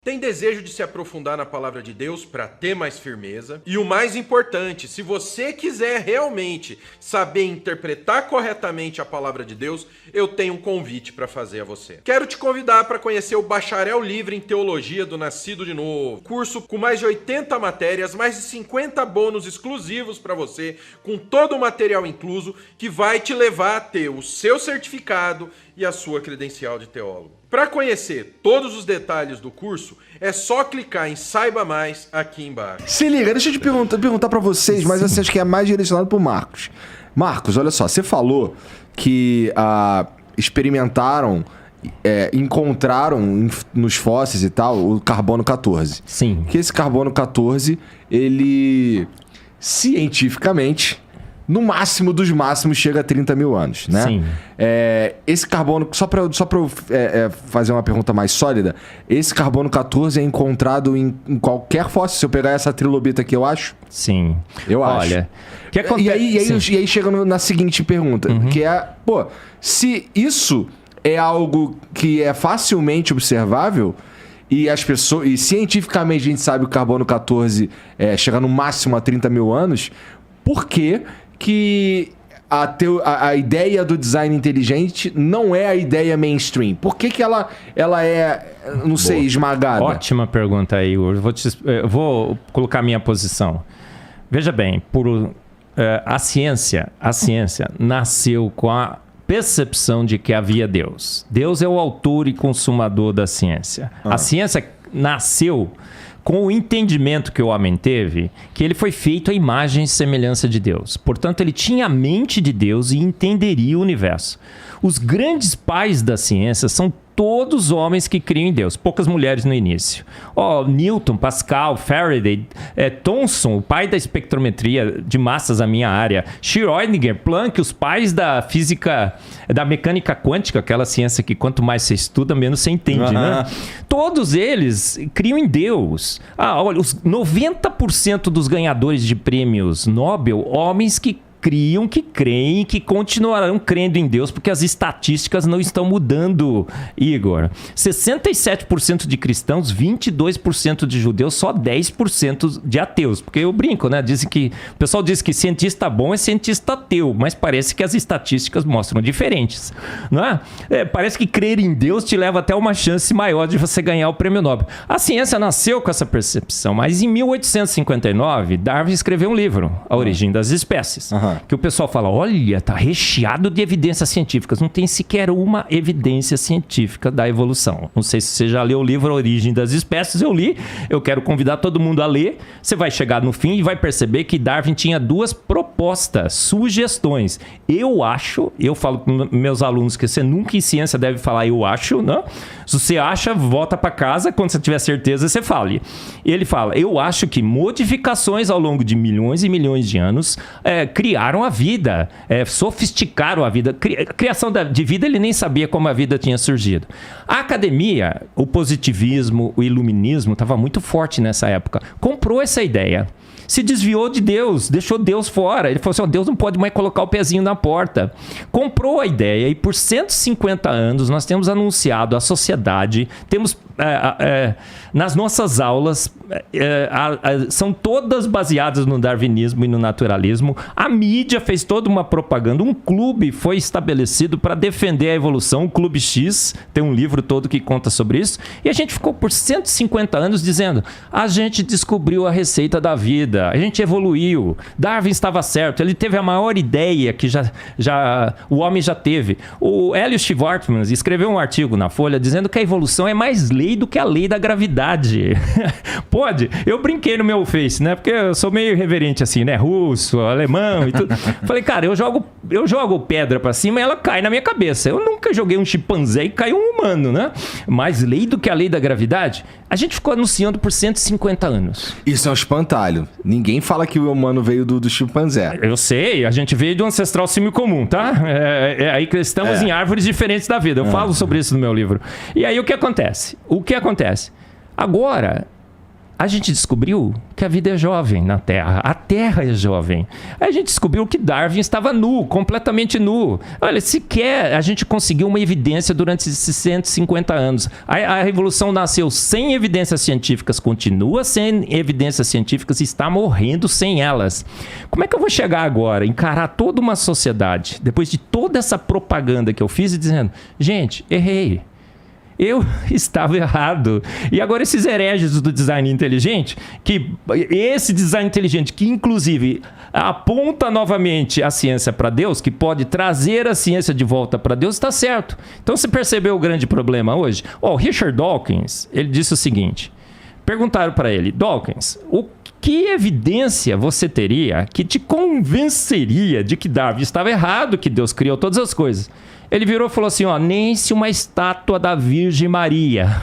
Tem desejo de se aprofundar na palavra de Deus para ter mais firmeza? E o mais importante, se você quiser realmente saber interpretar corretamente a palavra de Deus, eu tenho um convite para fazer a você. Quero te convidar para conhecer o Bacharel Livre em Teologia do Nascido de Novo. Curso com mais de 80 matérias, mais de 50 bônus exclusivos para você, com todo o material incluso, que vai te levar a ter o seu certificado e a sua credencial de teólogo. Para conhecer todos os detalhes do curso, é só clicar em Saiba Mais aqui embaixo. Se liga, deixa eu te perguntar para vocês, mas assim, acho que é mais direcionado pro Marcos. Marcos, olha só, você falou que experimentaram, encontraram nos fósseis e tal, o carbono 14. Sim. Que esse carbono 14, ele cientificamente, no máximo dos máximos, chega a 30 mil anos, né? Sim. Esse carbono, só pra eu fazer uma pergunta mais sólida, esse carbono 14 é encontrado em qualquer fóssil? Se eu pegar essa trilobita aqui, eu acho? Sim. Eu acho. Olha, que acontece... E aí chega na seguinte pergunta, que é, se isso é algo que é facilmente observável, e as pessoas, e cientificamente a gente sabe que o carbono 14 chega no máximo a 30 mil anos, por que a ideia do design inteligente não é a ideia mainstream? Por que ela é, não sei, esmagada? Ótima pergunta aí, Igor. Eu vou colocar a minha posição. Veja bem, a ciência nasceu com a percepção de que havia Deus. Deus é o autor e consumador da ciência. A ciência nasceu com o entendimento que o homem teve, que ele foi feito à imagem e semelhança de Deus. Portanto, ele tinha a mente de Deus e entenderia o universo. Os grandes pais da ciência são todos homens que criam em Deus. Poucas mulheres no início. Newton, Pascal, Faraday, Thomson, o pai da espectrometria de massas, a minha área. Schrödinger, Planck, os pais da física, da mecânica quântica, aquela ciência que quanto mais você estuda, menos você entende, né? Todos eles criam em Deus. Olha, os 90% dos ganhadores de prêmios Nobel, homens que criam, que creem, que continuarão crendo em Deus, porque as estatísticas não estão mudando, Igor. 67% de cristãos, 22% de judeus, só 10% de ateus. Porque eu brinco, né? O pessoal diz que cientista bom é cientista ateu, mas parece que as estatísticas mostram diferentes, não é? Parece que crer em Deus te leva até uma chance maior de você ganhar o prêmio Nobel. A ciência nasceu com essa percepção, mas em 1859, Darwin escreveu um livro, A Origem das Espécies. Que o pessoal fala, olha, tá recheado de evidências científicas. Não tem sequer uma evidência científica da evolução. Não sei se você já leu o livro A Origem das Espécies. Eu li, eu quero convidar todo mundo a ler. Você vai chegar no fim e vai perceber que Darwin tinha duas propostas, sugestões. Eu falo com meus alunos que você nunca em ciência deve falar eu acho, né? Se você acha, volta para casa, quando você tiver certeza, você fale. Ele fala, eu acho que modificações ao longo de milhões e milhões de anos criaram a vida, sofisticaram a vida. Criação de vida, ele nem sabia como a vida tinha surgido. A academia, o positivismo, o iluminismo, estava muito forte nessa época. Comprou essa ideia. Se desviou de Deus, deixou Deus fora. Ele falou assim, Deus não pode mais colocar o pezinho na porta. Comprou a ideia e por 150 anos nós temos anunciado à sociedade, temos nas nossas aulas, são todas baseadas no darwinismo e no naturalismo. A mídia fez toda uma propaganda. Um clube foi estabelecido para defender a evolução, o Clube X, tem um livro todo que conta sobre isso. E a gente ficou por 150 anos dizendo, a gente descobriu a receita da vida, a gente evoluiu, Darwin estava certo, ele teve a maior ideia que o homem já teve. O Hélio Schwartzman escreveu um artigo na Folha dizendo que a evolução é mais lei do que a lei da gravidade. Pode? Eu brinquei no meu Face, né? Porque eu sou meio irreverente assim, né? Russo, alemão e tudo. Falei, cara, eu jogo pedra pra cima e ela cai na minha cabeça. Eu nunca joguei um chimpanzé e caiu um humano, né? Mais lei do que a lei da gravidade? A gente ficou anunciando por 150 anos. Isso é um espantalho. Ninguém fala que o humano veio do chimpanzé. Eu sei, a gente veio de um ancestral símio comum, tá? Aí estamos em árvores diferentes da vida. Eu falo sobre isso no meu livro. E aí o que acontece? Agora, a gente descobriu que a vida é jovem na Terra. A Terra é jovem. Aí a gente descobriu que Darwin estava nu, completamente nu. Olha, sequer a gente conseguiu uma evidência durante esses 150 anos. A Revolução nasceu sem evidências científicas, continua sem evidências científicas e está morrendo sem elas. Como é que eu vou chegar agora, encarar toda uma sociedade, depois de toda essa propaganda que eu fiz e dizendo, gente, errei. Eu estava errado. E agora esses hereges do design inteligente, que esse design inteligente que inclusive aponta novamente a ciência para Deus, que pode trazer a ciência de volta para Deus, está certo. Então você percebeu o grande problema hoje? O Richard Dawkins, ele disse o seguinte, perguntaram para ele, Dawkins, que evidência você teria que te convenceria de que Darwin estava errado, que Deus criou todas as coisas? Ele virou e falou assim, nem se uma estátua da Virgem Maria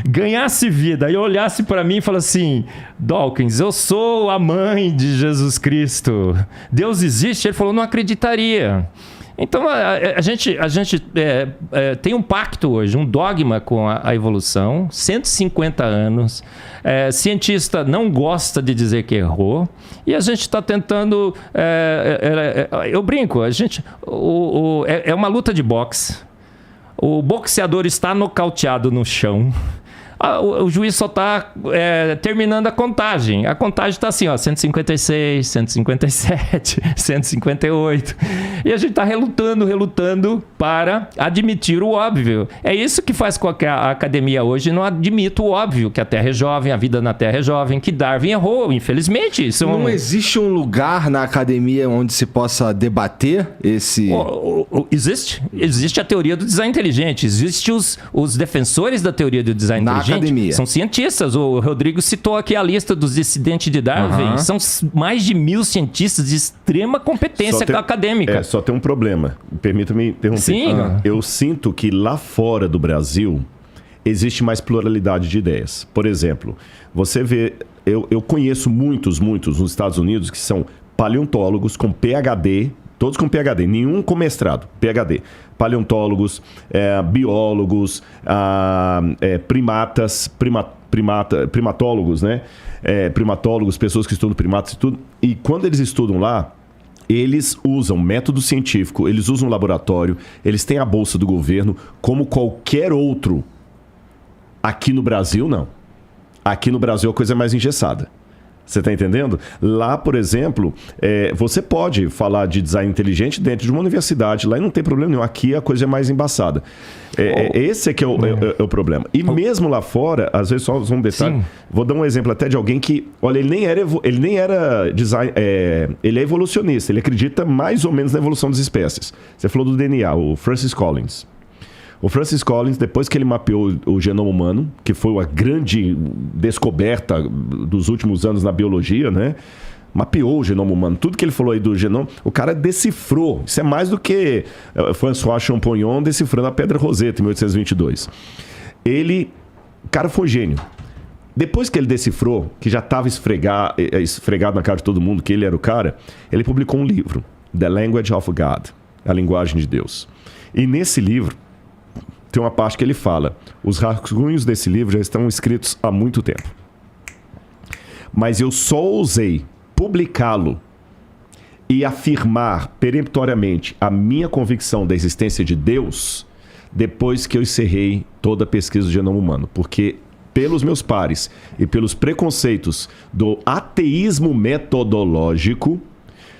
ganhasse vida e olhasse para mim e falasse assim, Dawkins, eu sou a mãe de Jesus Cristo. Deus existe? Ele falou, não acreditaria. Então, a gente tem um pacto hoje, um dogma com a evolução, 150 anos. Cientista não gosta de dizer que errou. E a gente está tentando... eu brinco, é uma luta de boxe. O boxeador está nocauteado no chão. O juiz só está terminando a contagem. A contagem está assim, 156, 157, 158. E a gente está relutando para admitir o óbvio. É isso que faz com que a academia hoje não admita o óbvio, que a Terra é jovem, a vida na Terra é jovem, que Darwin errou, infelizmente. Não existe um lugar na academia onde se possa debater esse... Existe a teoria do design inteligente, existem os defensores da teoria do design inteligente. Academia. São cientistas. O Rodrigo citou aqui a lista dos dissidentes de Darwin. São mais de 1.000 cientistas de extrema competência acadêmica. Só tem um problema. Permita-me interromper. Sim. Eu sinto que lá fora do Brasil existe mais pluralidade de ideias. Por exemplo, você vê... Eu conheço muitos nos Estados Unidos que são paleontólogos com PhD, todos com PhD, nenhum com mestrado, PhD. Paleontólogos, biólogos, primatólogos, né? Primatólogos, pessoas que estudam primatas e tudo. E quando eles estudam lá, eles usam método científico, eles usam laboratório, eles têm a bolsa do governo, como qualquer outro. Aqui no Brasil, não. Aqui no Brasil a coisa é mais engessada. Você está entendendo? Lá, por exemplo, você pode falar de design inteligente dentro de uma universidade. Lá não tem problema nenhum. Aqui a coisa é mais embaçada. Esse é que é o problema. E mesmo lá fora, às vezes só um detalhe. Sim. Vou dar um exemplo até de alguém que... Olha, ele nem era design... ele é evolucionista. Ele acredita mais ou menos na evolução das espécies. Você falou do DNA, o Francis Collins. O Francis Collins, depois que ele mapeou o genoma humano, que foi a grande descoberta dos últimos anos na biologia, né? Mapeou o genoma humano. Tudo que ele falou aí do genoma, o cara decifrou. Isso é mais do que François Champollion decifrando a Pedra Roseta em 1822. O cara foi gênio. Depois que ele decifrou, que já estava esfregado na cara de todo mundo que ele era o cara, ele publicou um livro, The Language of God, a linguagem de Deus. E nesse livro, tem uma parte que ele fala, os rascunhos desse livro já estão escritos há muito tempo. Mas eu só ousei publicá-lo e afirmar peremptoriamente a minha convicção da existência de Deus depois que eu encerrei toda a pesquisa do genoma humano. Porque pelos meus pares e pelos preconceitos do ateísmo metodológico,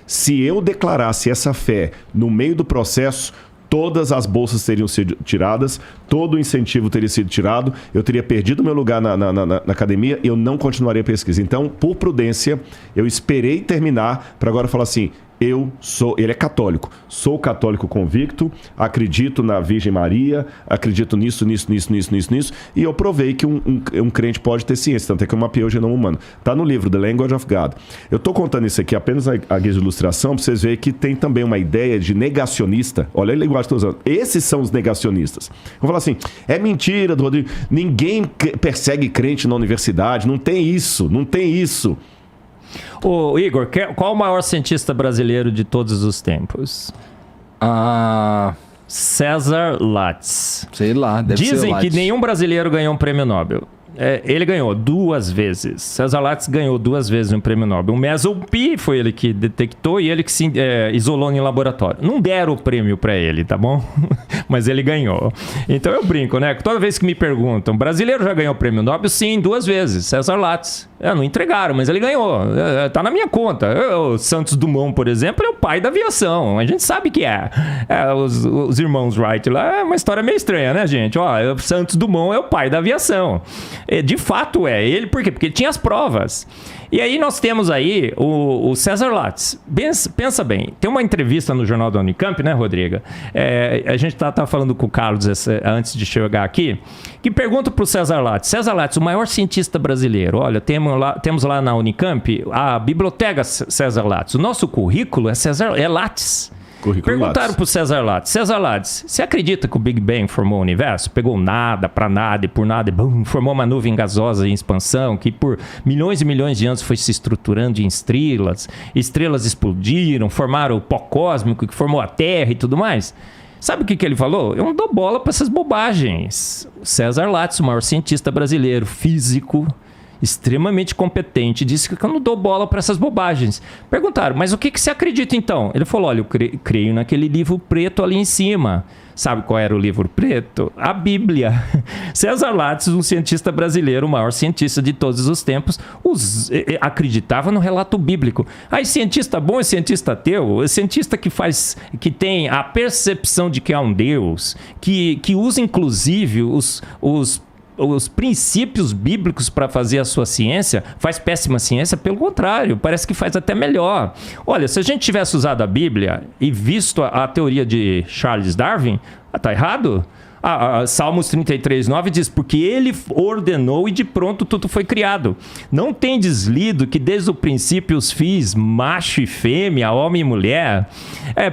se eu declarasse essa fé no meio do processo, todas as bolsas teriam sido tiradas, todo o incentivo teria sido tirado, eu teria perdido meu lugar na academia e eu não continuaria a pesquisa. Então, por prudência, eu esperei terminar para agora falar assim, ele é católico, sou católico convicto, acredito na Virgem Maria, acredito nisso, e eu provei que um crente pode ter ciência, tanto é que eu mapeei o genoma humano. Está no livro The Language of God. Eu estou contando isso aqui apenas a guisa de ilustração, para vocês verem que tem também uma ideia de negacionista. Olha a linguagem que estou usando. Esses são os negacionistas. Vou falar assim, é mentira do Rodrigo, ninguém persegue crente na universidade, não tem isso. Ô, Igor, qual o maior cientista brasileiro de todos os tempos? César Lattes. Sei lá, deve ser Dizem Lattes. que nenhum brasileiro ganhou um prêmio Nobel. ele ganhou 2 vezes. César Lattes ganhou 2 vezes um prêmio Nobel. O Mesopie foi ele que detectou e ele que se isolou em laboratório. Não deram o prêmio para ele, tá bom? Mas ele ganhou. Então eu brinco, né? Toda vez que me perguntam, brasileiro já ganhou o prêmio Nobel? Sim, 2 vezes. César Lattes. Não entregaram, mas ele ganhou. Tá na minha conta. O Santos Dumont, por exemplo, é o pai da aviação. A gente sabe que é. Os irmãos Wright lá é uma história meio estranha, né, gente? Ó, o Santos Dumont é o pai da aviação. De fato é. Ele, por quê? Porque ele tinha as provas. E aí nós temos aí o César Lattes. Pensa bem, tem uma entrevista no Jornal da Unicamp, né, Rodriga? A gente tá falando com o Carlos antes de chegar aqui, que pergunta para o César Lattes. César Lattes, o maior cientista brasileiro. Olha, temos lá na Unicamp a biblioteca César Lattes. O nosso currículo é Lattes. Perguntaram pro César Lattes. César Lattes, você acredita que o Big Bang formou o universo? Pegou nada, para nada e por nada, e bum, formou uma nuvem gasosa em expansão que por milhões e milhões de anos foi se estruturando em estrelas. Estrelas explodiram, formaram o pó cósmico que formou a Terra e tudo mais. Sabe o que ele falou? Eu não dou bola para essas bobagens. César Lattes, o maior cientista brasileiro, físico, extremamente competente, disse que eu não dou bola para essas bobagens. Perguntaram, mas o que você acredita então? Ele falou, olha, eu creio naquele livro preto ali em cima. Sabe qual era o livro preto? A Bíblia. César Lattes, um cientista brasileiro, o maior cientista de todos os tempos, acreditava no relato bíblico. Aí cientista bom é cientista ateu, é cientista que tem a percepção de que há um Deus, que usa inclusive os princípios bíblicos para fazer a sua ciência, faz péssima ciência, pelo contrário, parece que faz até melhor. Olha, se a gente tivesse usado a Bíblia e visto a teoria de Charles Darwin, tá errado? Salmos 33:9 diz, porque ele ordenou e de pronto tudo foi criado. Não tendes lido que desde o princípio os fiz macho e fêmea, homem e mulher?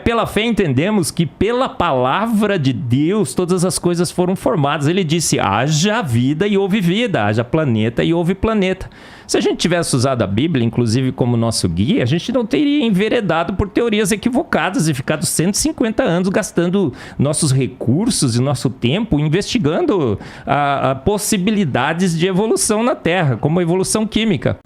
Pela fé entendemos que pela palavra de Deus todas as coisas foram formadas. Ele disse, haja vida e houve vida, haja planeta e houve planeta. Se a gente tivesse usado a Bíblia, inclusive como nosso guia, a gente não teria enveredado por teorias equivocadas e ficado 150 anos gastando nossos recursos e nosso tempo investigando possibilidades de evolução na Terra, como a evolução química.